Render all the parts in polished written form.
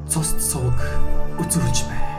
цусд сувг үзүүлж бай.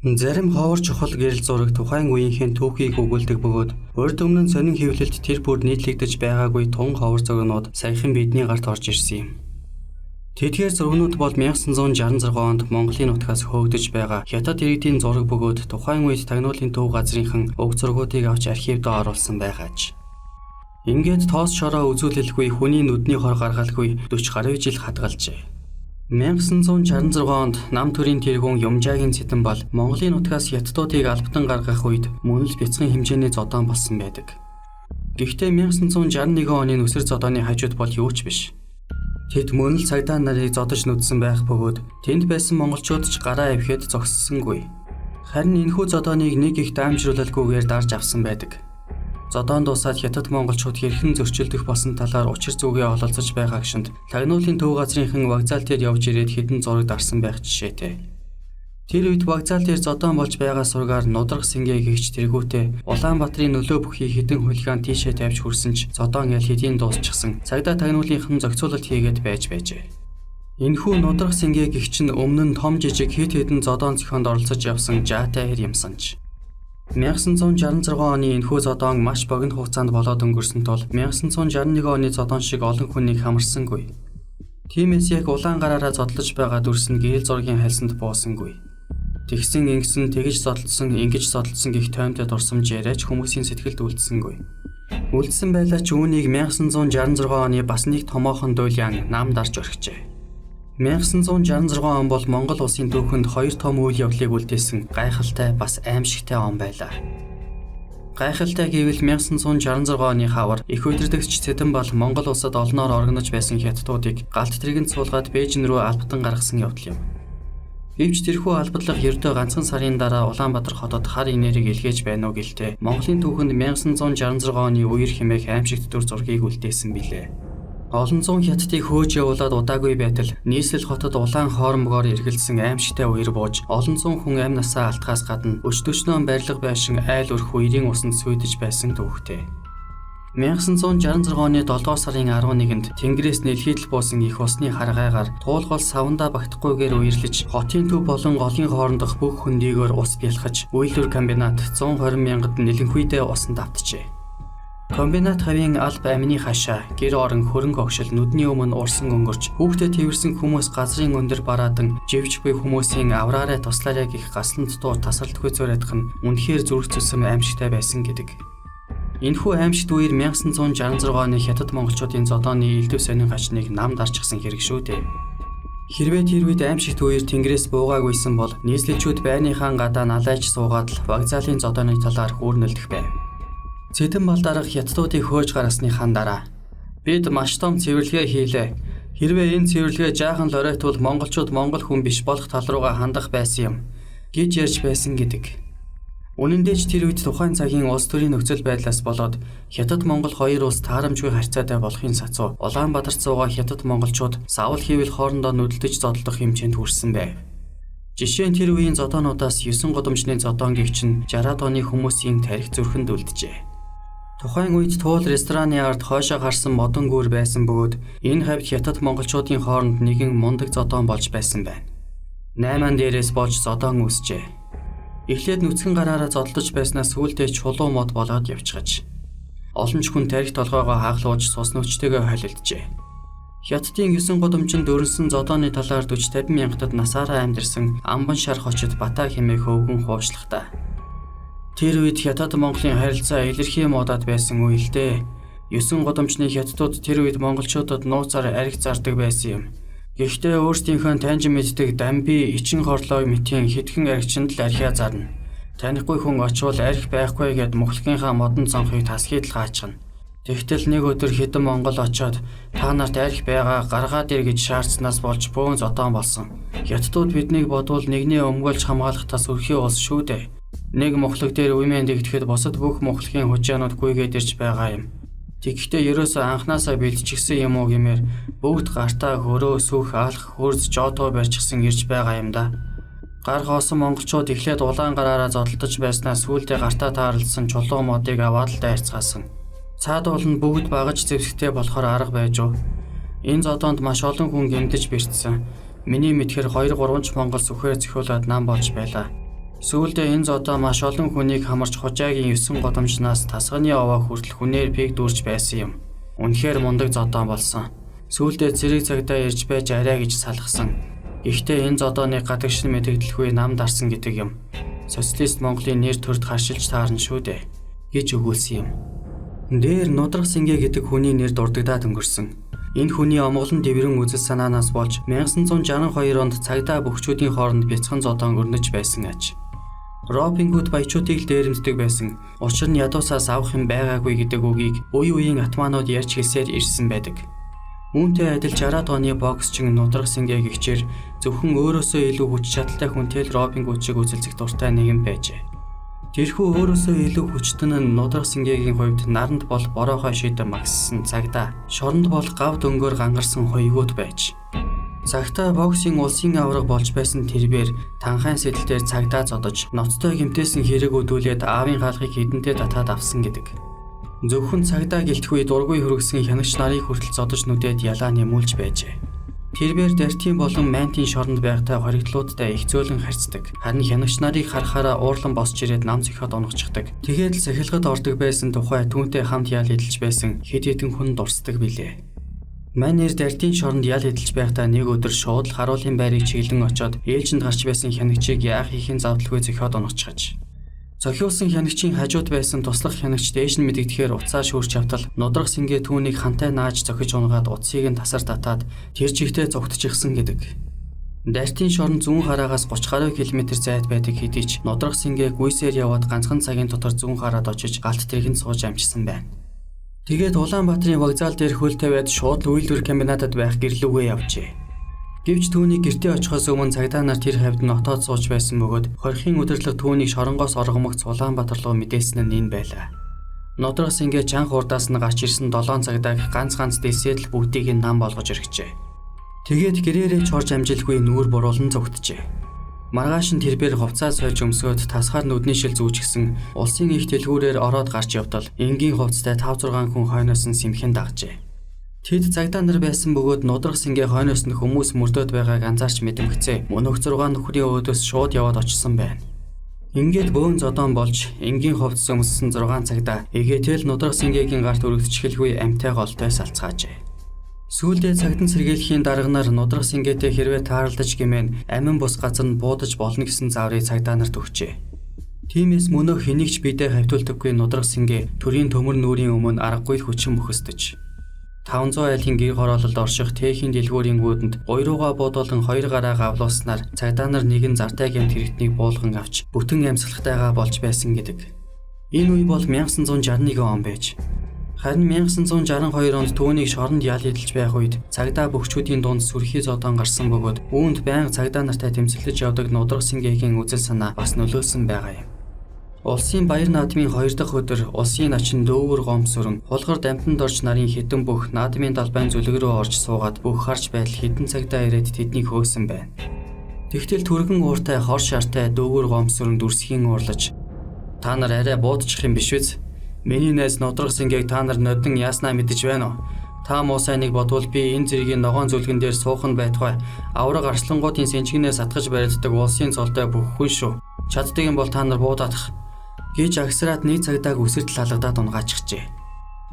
Зарим ховор чухал гэрэл зураг тухайн үеийнхэн түүхийг өгүүлдэг бөгөөд урд өмнө нь сонин хэвлэлд тэр бүр нийтлэгдэж байгаагүй тун ховор зургнууд саяхан бидний гарт орж ирсэн юм. Тэдгээр зургнууд бол 1966 онд Монголын нутгаас хөөгдөж байгаа Хятад иргэдийн зураг бөгөөд тухайн үед Тагнуулын төв газрынхан уг зургуудыг авч архивд оруулсан байгааж. Ингээд тоос шороо үзүүлэлгүй хүний нүдний хор гаргалгүй 40 гаруй жил хадгалжээ. 1966 онд нам төрийн тэргүүн Юмжаагийн цэтэн бол Монголын нутгаас хятадуудыг албатан гаргах үед мөн л бяцхан хэмжээний зодон болсон байдаг. Гэхдээ 1961 оны нүсэр зодооны хажууд бол юу ч биш. Тэд мөн л цагдаа нарыг зодож нүдсэн байх бөгөөд тэнд байсан монголчууд ч гараа авихэд зогссонгүй. Харин энэхүү зодооныг нэг их даамжруулалгүйгээр дарж авсан байдаг. Зодоон дуусаад хятад монголчууд хэрхэн зөрчилдөх болсон талаар учир зүгээ ололцож байгаа гişэнд Тагнуулын төв газрынхан вокзал дээр явж ирээд хэдэн зураг дарсан байх жишээтэй. Тэр үед вокзал дээр зодоон болж байгаа сургаар нудрах сингээ гихч тэргүүтээ Улаанбаатарын нөлөө бүхий хэдэн хулиган тийшээ тавьж хүрсэн ч зодоон ял хэдийн дуусчихсан цагдаа Тагнуулынхан зохицуулалт хийгээд байжээ. Энэхүү нудрах сингээ гихч нь өмнө нь том жижиг хэд хэдэн зодоон зохионд оролцож явсан жаатай хэр юмсанч. 1966 оны энэхүү зодоон маш богино хугацаанд болоод өнгөрсөн тул 1961 оны зодоон шиг олон хүнийг хамарсангүй. Тиймээс яг улаан гараараа зодлож байгаа дүрс нь гэрэл зургийн хальсанд буусангүй. Тэгсэн ингэсэн тэгж зодолсон, ингэж зодолсон гэх тоймтой дурсамж яриач хүмүүсийн сэтгэлд үлдсэнгүй. Үлдсэн байлаа ч үүнийг 1966 оны бас нэг томоохон дуйляан нам дарж орхижээ. 1966 он бол Монгол улсын түүхэнд хоёр том үйл явдлыг үлдээсэн гайхалтай бас аимшигтай он байлаа. Гайхалтай гэвэл 1966 оны хавар их удирдагч Цэдэн бол Монгол улсад олноор оргинож байсан хятадуудыг галт тэргэнд суулгаад Бээжин рүү албатан гаргасан явдал юм. Гэвч тэрхүү албатлага ердөө ганцхан сарын дараа Улаанбаатар хотод хар инээрийг илгээж байна уу гэлтэй Монголын түүхэнд 1966 оны үер хэмээх аимшигт дүр зургийг үлдээсэн билээ. Олон зуун хятадыг хөөж явуулаад удаагүй байтал нийслэл хотод улаан хоормогоор эргэлсэн аимшигтай үер бууж олон зуун хүн амь насаа алтгаас гадна өчтөчнөн барилга байшин айл өрх үерийн усанд сүйдэж байсан түүхтэй. 1966 оны 7 сарын 11-нд Тэнгэрээс нэлхийдэл буусан их усны харгайгаар туулгал саванда багтахгүйгээр үерлэж хотын төв болон голын хоорондох бүх хөндийгөөр ус бялхаж үйлдвэр комбинат 120 мянгад нэлэнхүйдээ усанд автжээ. Комбинат хавийн алба амины хашаа, гэр орон хөрөнгө огшил нүдний өмнө урсан өнгөрч хүүхдэд тэрсэн хүмүүс газрын өндөр бараадан живж буй хүмүүсийн авраарай туслаарай гэх гасланд дуу тасралтгүй зөөрөдх нь үнэхээр зүрх зүсэм аимшигтай байсан гэдэг. Энэхүү аимшигт үер 1966 оны хятад монголчуудын зодооны элдв сонин хачныг нам дарчихсан хэрэг шүү дээ. Хэрвээ тэр үед аимшигт үер Тэнгэрээс буугаагүйсэн бол нийслэлчүүд байрныхаа гадаа налайж суугаад л вокзалын зодооны талаар хүүрнэлдэх байв. Цэдэн бол дараах хятадуудыг хөөж гаргасныхаа дараа бид маш том цэвэрлэгээ хийлээ. Хэрвээ энэ цэвэрлэгээ жаахан л оройтвол монголчууд монгол хүн биш болох тал руугаа хандах байсан юм гэж ярьж байсан гэдэг. Үнэн дээр ч тэр үед тухайн цагийн улс төрийн нөхцөл байдлаас болоод Хятад Монгол хоёр улс таарамжгүй харьцаатай болохын сацуу Улаанбаатарт суугаа хятад монголчууд савл хийвэл хоорондоо нүдэлдэж зодолдох хэмжээнд хүрсэн байв. Жишээ нь тэр үеийн зодоонуудаас 9 гудамжны зодоон гэгч нь 60-аад оны хүмүүсийн тарих зүрхэнд үлджээ. Тухайн үед туул рестораны ард хойшоо гарсан модон гүүр байсан бөгөөд энэ хавьд хятад монголчуудын хооронд нэгэн мундаг зодоон болж байсан байна. 8-ан дээрээс болж зодоон үсжээ. Эхлээд нүцгэн гараараа зодолдож байснаас сүүлдээ чулуу мод болоод явчихаж. Олон ч хүн тарих толгойгоо хаглуулж цус нүчтэйгээ холилджээ. Хятадын 9 гудамжинд өрнсөн зодооны талаар 40-50 мянгатад насаараа амьдарсан амбан шар хочид Батаа хэмээх өвгөн хуучлагта. Тэр үед Хятад Монголын харилцаа илэрхий муудаад байсан үе л дээ. 9 гудамжны хятадууд тэр үед монголчуудад нууцаар архи зардаг байсан юм. Гэхдээ өөрсдийнхөө таньж мэддэг дамби, ичин хорлоо мэтийн хитгэн архичинд л архиа зарна. Танихгүй хүн очвол архи байхгүй гэд мөхлөгийнхаа модон цонхыг тасхийд л гаачгана. Тэгтэл нэг өдөр хэдэн монгол очоод та нарт архи байгаа гаргаад ир гэж шаардсанаас болж бөөн зодоон болсон. Хятадууд биднийг бодвол нэгний өмгөөлж хамгаалахтаас өрхий улс шүү дээ. Нэг мөхлөг дээр үмэн дэгдэхэд босод бүх мөхлөгийн хужаанууд гүйгээд ирж байгаа юм. Тэгэхдээ ерөөсөө анханасаа бэлдчихсэн юм уу гэмээр бүгд гартаа хөрөө сүх алх хөрз жоотоо барьчихсан ирж байгаа юм да. Гар хоосон монголчууд эхлээд улаан гараараа зодтолдож байснаас сүүлдээ гартаа таарлсан чулуун модыг аваад л дайрцгаасан. Цаад бол нь бүгд багаж зэвсэгтэй болохоор арга байж уу. Энэ зодоонд маш олон хүн гэмтэж бэртсэн. Миний мэдхээр 2-3 ч монгол сүхээр зөхиулаад нам болж байлаа. Сүүлдээ энэ зодоо маш олон хүнийг хамарч хужаагийн 9 годамжнаас тасганы овоо хүртэл хүнээр пиг дүүрч байсан юм. Үнэхээр мундаг зодоо болсон. Сүүлдээ зэрэг цагдаа ирж байж арай гэж салгасан. Гэхдээ энэ зодооны гадагшин мэдэгдэлгүй нам дарсан гэдэг юм. Социалист Монголын нэр төрд харшилж таарна шүү дээ гэж өгүүлсэн юм. Дээр Нудрах Сингэ гэдэг хүний нэр дурддагдаад өнгөрсөн. Энэ хүний омголон дэврэн үзэл санаанаас болж 1962 онд цагдаа бөхчүүдийн хооронд бяцхан зодоон өрнөж байсан аж. Робин Гуд баячуудыг л дээрэмддэг байсан. Учир нь ядуусаас авах юм байгаагүй гэдэг үгийг үе үеийн атманууд ярьж хэлсээр ирсэн байдаг. Үүнтэй адил 60-аад оны боксчин Нудрах Сингэ гэгчээр зөвхөн өөрөөсөө илүү хүч чадалтай хүнтэй л Робин Гуд шиг үзэлцэх дуртай нэгэн байжээ. Тэрхүү өөрөөсөө илүү хүчтэн нь Нудрах Сингэгийн хувьд наранд бол бороохой шийдэн магссан цагдаа, шоронд бол гав дөнгөөр гангарсан хоёгууд байж. Цагтаа боксing улсын авраг болж байсан тэрбээр танхайн сэдэлээр цагдаа зодож, ноцтой гэмтээсэн хэрэг өдүүлээд аавын хаалгыг хідэнтэй татаад авсан гэдэг. Зөвхөн цагдаа гэлтгүй дургүй хөргсөн хянагч нарыг хүртэл зодож нүдээд ялаа нэмүүлж байжээ. Тэрбээр Дартийн болон Мантийн шоронд байгатай хоригдлуудтай их зөөлөн харьцдаг. Харин хянагч нарыг харахаараа уурлан босч ирээд нам зөхиод унагчдаг. Тэгээд л сахилгад ордог байсан тухай түүнтэй хамт ял эдэлж байсан хэд хэдэн хүн дурсдаг билээ. Манер Дартийн шоронд ял эдэлж байхдаа нэг өдөр шууд л харуулын байрыг чиглэн очоод ээлжинд гарч байсан хянагчийг яах хийхин завдалгүй зөхиод унагчгаж. Зохиулсан хянагчийн хажууд байсан туслах хянагч дээш нь мэдэгдэхээр уцаа шүүрч явтал Нудрах Сингэ түүнийг хантай нааж зохиж унгаад утсыг нь тасар татаад тэр чигтээ зогтчихсан гэдэг. Дартийн шорон зүүн хараагаас 30 гаруй километр зайд байдаг хэдий ч Нудрах Сингэ гүйсээр яваад ганцхан цагийн дотор зүүн хараад очиж галт тэргэнд сууж амжсан байна. Тэгээд Улаанбаатарын вокзал дээр хөл тавиад шууд л үйлдвэр комбинатад байх гэрлүүгээ явжээ. Гэвч түүний гэртээ очихоос өмнө цагдаа нар тэр хавьд нотоод сууж байсан бөгөөд хорхийн удирдлага түүнийг шоронгоос оргомогц Улаанбаатар руу мэдээсэн нь энэ байлаа. Нудрах Сингэ чанх урдаас нь гарч ирсэн 7 цагдааг ганц дэлсээд л бүгдийг нь нам болгож өргөжээ. Тэгээд гэрээрээ чорж амжилгүй нүүр буруулан зүгтжээ. Маргааш нь тэрбээр хувцас сойж өмсгөөд тасгаар нүдний шил зүүчгсэн улсын их дэлгүүрээр ороод гарч явдал энгийн хувцастай 5-6 хүн хойноос нь сэмхэн дагжээ. Тэд цагдаа нар байсан бөгөөд Нудрах Сингэ хойноос нь хүмүүс мөрдөөд байгааг анзаарч мэдэмгцээ. Мөнх 6 нөхрийн өөдөөс шууд яваад очсон байна. Ингээд бөөн зодоон болж энгийн хувцас өмссөн 6 цагдаа эгээтэл Нудрах Сингэгийн гарт өргөдчихэлгүй амтай голтой салцгаажээ. Сүүлдээ цагдан сэргийлэхийн дарганаар Нудрах Сингэтэй хэрвээ таарлаж гэмээн амин бус газар нь буудаж болно гэсэн зааврыг цагдаа нарт өгчээ. Тиймээс мөнөө хэнийг ч бидээ хавтуулдаггүй Нудрах Сингэ төрийн төмөр нүрийн өмнө аргагүй хүчин мөхөсдөж 500 айлын гэр хороололд орших Тэхийн дэлгүүрийн гүйдэнд гуйрууга буудуулан 2 гараа гавлууснаар цагдаа нар нэгэн зартай гэмт хэрэгтнийг буулган авч бүтэн амьсгалтайгаа болж байсан гэдэг. Энэ үе бол 1961 он байж. Харин 1962 онд түүнийг шоронд ял эдэлж байх үед цагдаа бөхчүүдийн дунд сүрхий зодоон гарсан бөгөөд үүнд байнга цагдаа нартай тэмцэлж явдаг Нудрах Сингэгийн үзэл санаа бас нөлөөлсөн байгаа юм. Улсын баяр наадмын 2 дахь өдөр улсын начин дөөвөр гомсөрөн хулгар дамтанд орж нарын хідэн бүх наадмын далбайн зүлэг рүү орж суугаад бүх харж байдал хідэн цагдаа ирээд тэднийг хөөсөн байна. Тэгтэл түргэн ууртай хор шартай дөөвөр гомсөрөн дүрсхийн уурлаж та нар арай буудчих юм биш үз? Миний найз Нудрах Сингээг та нар нодон яаснаа мэдэж байна уу? Та муу сайныг бодвол би энэ зэргийн ногоон зүлгэн дээр суухан байтугай авраг арслангуудын сэнчгнээс атгаж барилддаг улсын цолтой бүх хүн шүү. Чаддаг юм бол та нар буудаадах гэж агсраад нэг цагдааг үсэрдэл алгадаад унгаачихжээ.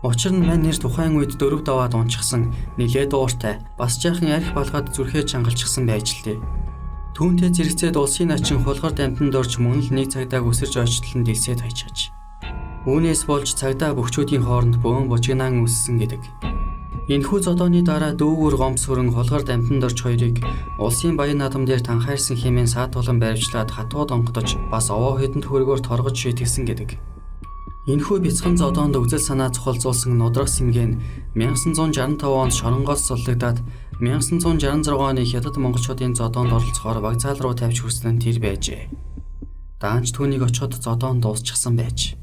Учир нь мань нэр тухайн үед дөрөв даваад унчихсан нилээд ууртай бас жаахан арх болгоод зүрхээ чангалчихсан байж л дээ. Түүнтэй зэрэгцээд улсын начин хулгар дамтанд орж мөн л нэг цагдааг үсэрж ойчлон дэлсээд хайчаач. Үүнээс болж цагдаа бөхчүүдийн хооронд бөөн бужигнаан үссэн гэдэг. Энэхүү зодооны дараа дөөвөр гомсөрөн хулгар дамтанд орж хоёрыг улсын баян наадам дээр танхаарсан хэмээн саатуулан баривчлаад хатууд онгодож бас овоо хэдэнд хөргөөр торгож шийтгэсэн гэдэг. Энэхүү бяцхан зодоонд үзэл санаа цохолзуулсан Нудрах Сингэ нь 1965 онд шоронгоос суллагдаад 1966 оны хятад монголчуудын зодоонд оролцохоор вокзал руу тавьж хүрсэн нь тэр байжээ. Даанч түүнийг очоод зодоон дуусчихсан байж.